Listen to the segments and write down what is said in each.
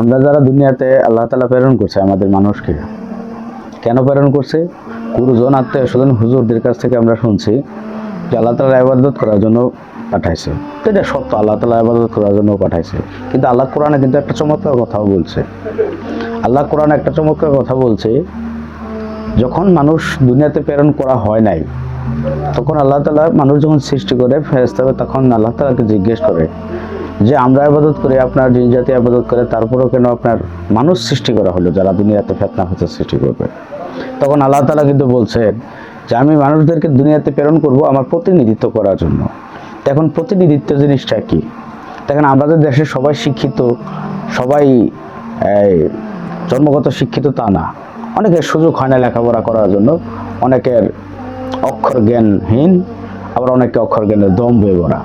আমরা যারা দুনিয়াতে আল্লাহ তাআলা প্রেরণ করছে আমাদের মানুষকে, কেন প্রেরণ করছে? গুরুজন, আত্মীয় স্বজন, হুজুরদের কাছ থেকে আমরা শুনছি যে আল্লাহ তাআলা ইবাদত করার জন্য পাঠাইছে। তো এটা সত্য, আল্লাহ তাআলা ইবাদত করার জন্য পাঠাইছে। কিন্তু আল্লাহ কোরআনে কিন্তু একটা চমৎকার কথাও বলছে। আল্লাহ কোরআনে একটা চমৎকার কথা বলছে, যখন মানুষ দুনিয়াতে প্রেরণ করা হয় নাই, তখন আল্লাহ তাআলা মানুষ যখন সৃষ্টি করে ফেরেশতা, তখন আল্লাহ তাআলাকে জিজ্ঞেস করে যে আমরা ইবাদত করি, আপনার জিন জাতি ইবাদত করে, তারপরেও কেন আপনার মানুষ সৃষ্টি করা হলো যারা দুনিয়াতে ফিতনা ফাসাদ সৃষ্টি করবে? তখন আল্লাহ তাআলা কিন্তু বলছেন যে আমি মানুষদেরকে দুনিয়াতে প্রেরণ করব আমার প্রতিনিধিত্ব করার জন্য। এখন প্রতিনিধিত্ব জিনিসটা কি? দেখেন, আমাদের দেশে সবাই শিক্ষিত, সবাই জন্মগত শিক্ষিত তা না। অনেকের সুযোগ হয় না লেখাপড়া করার জন্য, অনেকের অক্ষর জ্ঞানহীন, আবার অনেকে অক্ষর জ্ঞানের দম বয়ে ভরা।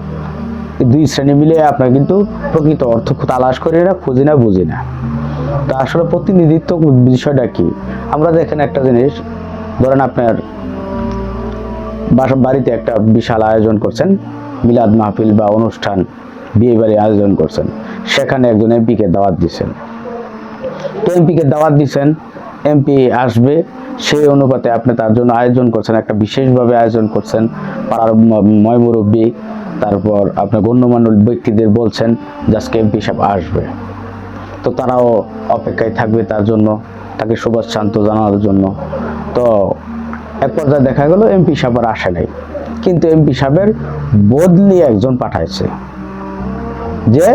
দুই শ্রেণী মিলে আপনার কিন্তু প্রকৃত অর্থ তালাশ করি না, খুঁজি না, বুঝি না। তা আসলে প্রতিনিধিত্ব বিষয়টা কি? আমরা দেখেন একটা জিনিস, ধরেন আপনার বাড়িতে একটা বিশাল আয়োজন করছেন, মিলাদ মাহফিল বা অনুষ্ঠান, বিয়ে বাড়ি আয়োজন করছেন, সেখানে একজন এমপিকে দাওয়াত দিচ্ছেন। তো এমপিকে দাওয়াত দিচ্ছেন, এমপি আসবে, সেই অনুপাতে আপনি তার জন্য আয়োজন করছেন, একটা বিশেষভাবে আয়োজন করছেন। পাড়ার ময় মুরব্বী, তারপর আপনার গণ্যমান্য ব্যক্তিদের বলছেন যে আজকে এমপি সাহেব আসবে। তো তারাও অপেক্ষায় থাকবে তার জন্য, তাকে শুভেচ্ছান্ত জানানোর জন্য। তো এক পর্যায়ে দেখা গেল এমপি সাহেব আর আসে নাই, কিন্তু এমপি সাহেবের বদলি একজন পাঠাইছে। যে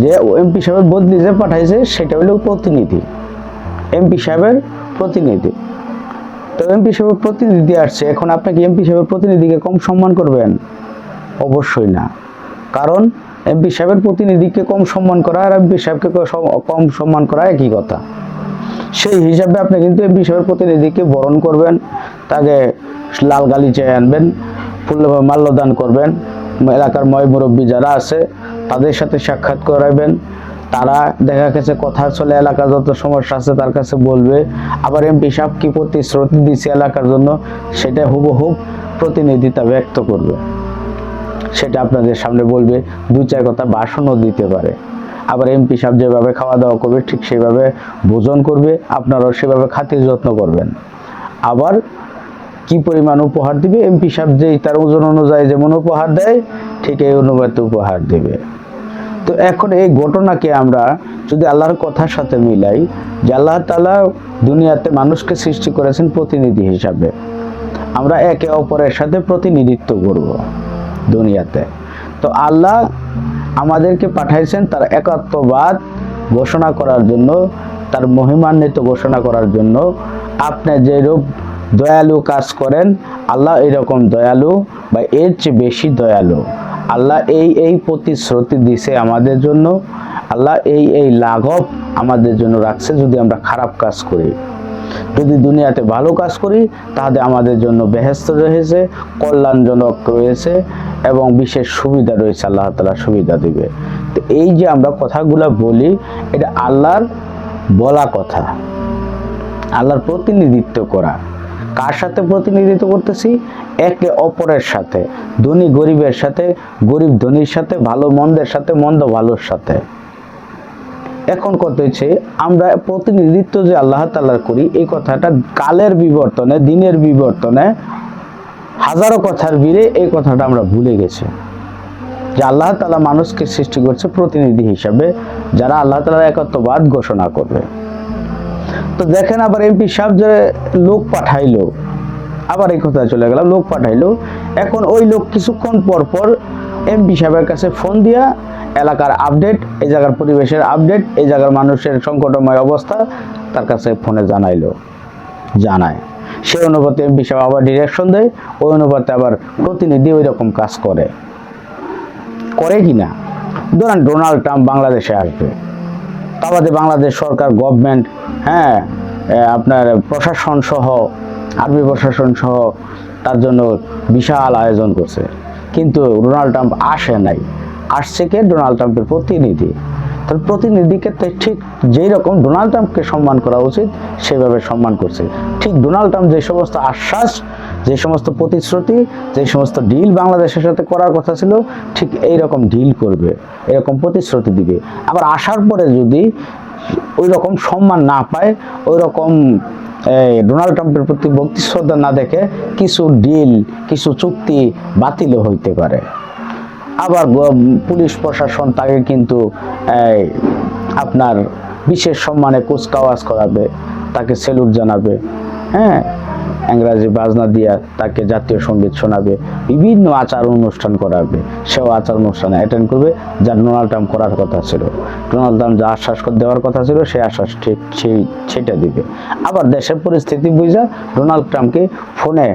যে এমপি সাহেবের বদলি যে পাঠাইছে সেটা হলো প্রতিনিধি, এমপি সাহেবের প্রতিনিধি। তো এমপি সাহেবের প্রতিনিধি আসছে, এখন আপনি কি এমপি সাহেবের প্রতিনিধিকে কম সম্মান করবেন? অবশ্যই না। কারণ এমপি সাহেবের প্রতিনিধিকে কম সম্মান করা আর এমপি সাহেবকে কম সম্মান করা একই কথা। সেই হিসাবে আপনি কিন্তু এমপি সাহেবের প্রতিনিধিকে বরণ করবেন, তাকে লাল গালিচায় আনবেন, ফুল মাল্যদান করবেন, এলাকার ময় মুরব্বী যারা আছে তাদের সাথে সাক্ষাৎ করাবেন। তারা দেখা গেছে কথা চলে, এলাকার যত সমস্যা আছে তার কাছে বলবে। আবার এমপি সাহেব কি প্রতিশ্রুতি দিচ্ছে এলাকার জন্য, সেটা হুবহুব প্রতিনিধিতা ব্যক্ত করবে, সেটা আপনাদের সামনে বলবে। দুই চার কথা ভাষণও দিতে পারে। আবার এমপি সাহেব যেভাবে খাওয়া দাওয়া করবে ঠিক সেভাবে ভোজন করবে, আপনারাও সেভাবে খাতির যত্ন করবেন। আবার কি পরিমাণ উপহার দিবে, এমপি সাহেব যেই তার ওজন অনুযায়ী যেমন উপহার দেয় ঠিক এই অনুপাতে উপহার দিবে। তো এখন এই ঘটনাকে আমরা যদি আল্লাহর কথার সাথে মিলাই, যে আল্লাহ তাআলা দুনিয়াতে মানুষকে সৃষ্টি করেছেন প্রতিনিধি হিসাবে, আমরা একে অপরের সাথে প্রতিনিধিত্ব করব দুনিয়াতে। তো আল্লাহ আমাদেরকে পাঠাইছেন তার একাত্মবাদ ঘোষণা করার জন্য, তার মহিমান্বিত ঘোষণা করার জন্য। আপনি যেরূপ দয়ালু কাজ করেন, আল্লাহ এরকম দয়ালু বা এর চেয়ে বেশি দয়ালু। আল্লাহ এই প্রতিশ্রুতি দিছে আমাদের জন্য, আল্লাহ এই লাঘব আমাদের জন্য রাখছে যদি আমরা খারাপ কাজ করি। যদি দুনিয়াতে ভালো কাজ করি তাহলে আমাদের জন্য বেহেশত রয়েছে, কল্যাণজনক রয়েছে এবং বিশেষ সুবিধা রয়েছে, আল্লাহ তাআলা সুবিধা দিবে। তো এই যে আমরা কথাগুলো বলি, এটা আল্লাহর বলা কথা, আল্লাহর প্রতিনিধিত্ব করা। কার সাথে প্রতিনিধিত্ব করতেছি? একে অপরের সাথে, ধনী গরিবের সাথে, গরিব ধনীর সাথে, ভালো মন্দের সাথে, মন্দ ভালোর সাথে। এখন কথা হচ্ছে আমরা প্রতিনিধিত্ব যে আল্লাহ তাআলার করি, এই কথাটা কালের বিবর্তনে, দিনের বিবর্তনে, হাজারো কথার ভিড়ে এই কথাটা আমরা ভুলে গেছি যে আল্লাহ তাআলা মানুষকে সৃষ্টি করছে প্রতিনিধি হিসাবে, যারা আল্লাহ তাআলার একাত্মবাদ ঘোষণা করবে। তো দেখেন, আবার এমপি সাহেব যে লোক পাঠাইলো, আবার এই কথা চলে গেলাম, লোক পাঠাইলো। এখন ওই লোক কিছুক্ষণ পর পর এমপি সাহেবের কাছে ফোন দিয়া এলাকার আপডেট, এই জায়গার পরিবেশের আপডেট, এই জায়গার মানুষের সংকটময় অবস্থা তার কাছে ফোনে জানায়। সেই অনুপাতে এমপি সাহেব আবার ডিরেকশন দেয়, ওই অনুপাতে আবার প্রতিনিধি ওই রকম কাজ করে কি না? ধরেন ডোনাল্ড ট্রাম্প বাংলাদেশে আসবে, তারপরে বাংলাদেশ সরকার, গভর্নমেন্ট, আপনার প্রশাসন সহ, আর্মি প্রশাসন সহ তার জন্য বিশাল আয়োজন করছে, কিন্তু ডোনাল্ড ট্রাম্প আসে নাই। আসছে কে? ডোনাল্ড ট্রাম্পের প্রতিনিধি। তাহলে প্রতিনিধিকে ঠিক যেই রকম ডোনাল্ড ট্রাম্পকে সম্মান করা উচিত সেভাবে সম্মান করছে। ঠিক ডোনাল্ড ট্রাম্প যে সমস্ত আশ্বাস যে সমস্ত প্রতিশ্রুতি, যে সমস্ত ডিল বাংলাদেশের সাথে করার কথা ছিল, ঠিক এই রকম ডিল করবে, এরকম প্রতিশ্রুতি দিবে। আবার আসার পরে যদি ওই রকম সম্মান না পায়, ওই রকম ডোনাল্ড ট্রাম্পের প্রতি ভক্তি শ্রদ্ধা না দেখে কিছু ডিল, কিছু চুক্তি বাতিলও হইতে পারে। আবার পুলিশ প্রশাসন তাকে কিন্তু আপনার বিশেষ সম্মানে কুচকাওয়াজ করাবে, তাকে সেলুট জানাবে, হ্যাঁ, ইংরাজি বাজনা দিয়া তাকে জাতীয় সঙ্গীত শোনাবে, বিভিন্ন আচার অনুষ্ঠান করাবে, সেও আচার অনুষ্ঠানে অ্যাটেন্ড করবে, যা ডোনাল্ড ট্রাম্প করার কথা ছিল। ডোনাল্ড ট্রাম্প যা আশ্বাস দেওয়ার কথা ছিল সেই আশ্বাস ঠিক সেটা দিবে। আবার দেশের পরিস্থিতি বুঝা ডোনাল্ড ট্রাম্পকে ফোনে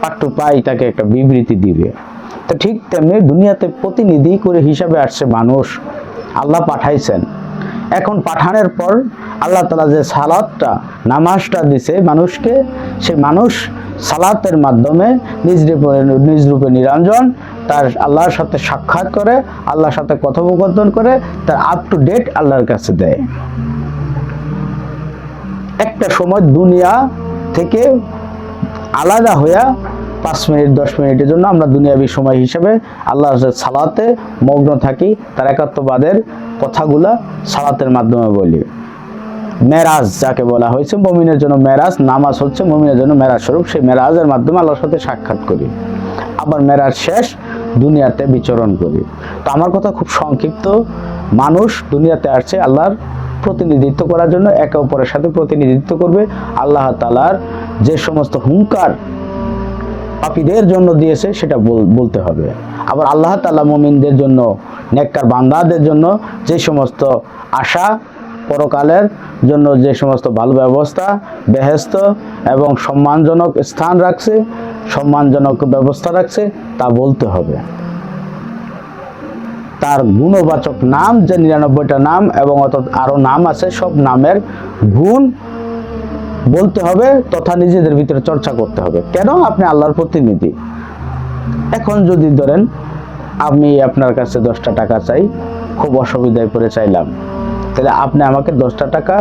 পাট্টু পাই তাকে একটা বিবৃতি দিবে। তো ঠিক তেমনি দুনিয়াতে প্রতিনিধি করে হিসাবে আসছে মানুষ, আল্লাহ পাঠাইছেন। এখন পাঠানোর পর আল্লাহ তাআলা যে সালাতটা, নামাজটা দিছে মানুষকে, সেই মানুষ সালাতের মাধ্যমে নিজ রূপে নিরঞ্জন তার আল্লাহর সাথে সাক্ষাৎ করে, আল্লাহর সাথে কথোপকথন করে, তার আপ টু ডেট আল্লাহর কাছে দেয়। একটা সময় দুনিয়া থেকে আলাদা হইয়া 5 মিনিট 10 মিনিটের জন্য আমরা দুনিয়াবী সময় হিসেবে আল্লাহর সালাতে মগ্ন থাকি, তার একাত্মবাদের কথাগুলা সালাতের মাধ্যমে বলি। মেরাজ যাকে বলা হয়েছে, মুমিনের জন্য মেরাজ, নামাজ হচ্ছে মুমিনের জন্য মেরাজ স্বরূপ, সেই মেরাজের মাধ্যমে আল্লাহর সাথে সাক্ষাৎ করি। আবার মেরাজ শেষ দুনিয়াতে বিচরণ করি। তো আমার কথা খুব সংক্ষিপ্ত, মানুষ দুনিয়াতে আসছে আল্লাহর প্রতিনিধিত্ব করার জন্য, একে অপরের সাথে প্রতিনিধিত্ব করবে। আল্লাহ তাআলার যে সমস্ত হুঙ্কার পাপীদের জন্য দিয়েছে সেটা বলতে হবে। আবার আল্লাহ তাআলা মুমিনদের জন্য, নেককার বান্দাদের জন্য যে সমস্ত আশা, পরকালের জন্য যে সমস্ত ভালো ব্যবস্থা, বেহেশত এবং সম্মানজনক স্থান রাখছে, সম্মানজনক ব্যবস্থা রাখছে, তা বলতে হবে। তার গুণবাচক নাম যে 99টা নাম এবং আরো নাম আছে, সব নামের গুণ বলতে হবে তথা নিজেদের ভিতরে চর্চা করতে হবে। কেন? আপনি আল্লাহর প্রতিনিধি। এখন যদি ধরেন আমি আপনার কাছে 10টা টাকা চাই, খুব অসুবিধায় পড়ে চাইলাম, তাহলে আপনি আমাকে 10টা টাকা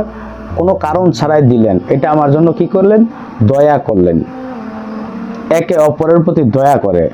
কোনো কারণ ছাড়াই দিলেন, এটা আমার জন্য কি করলেন? দয়া করলেন। একে অপরের প্রতি দয়া করে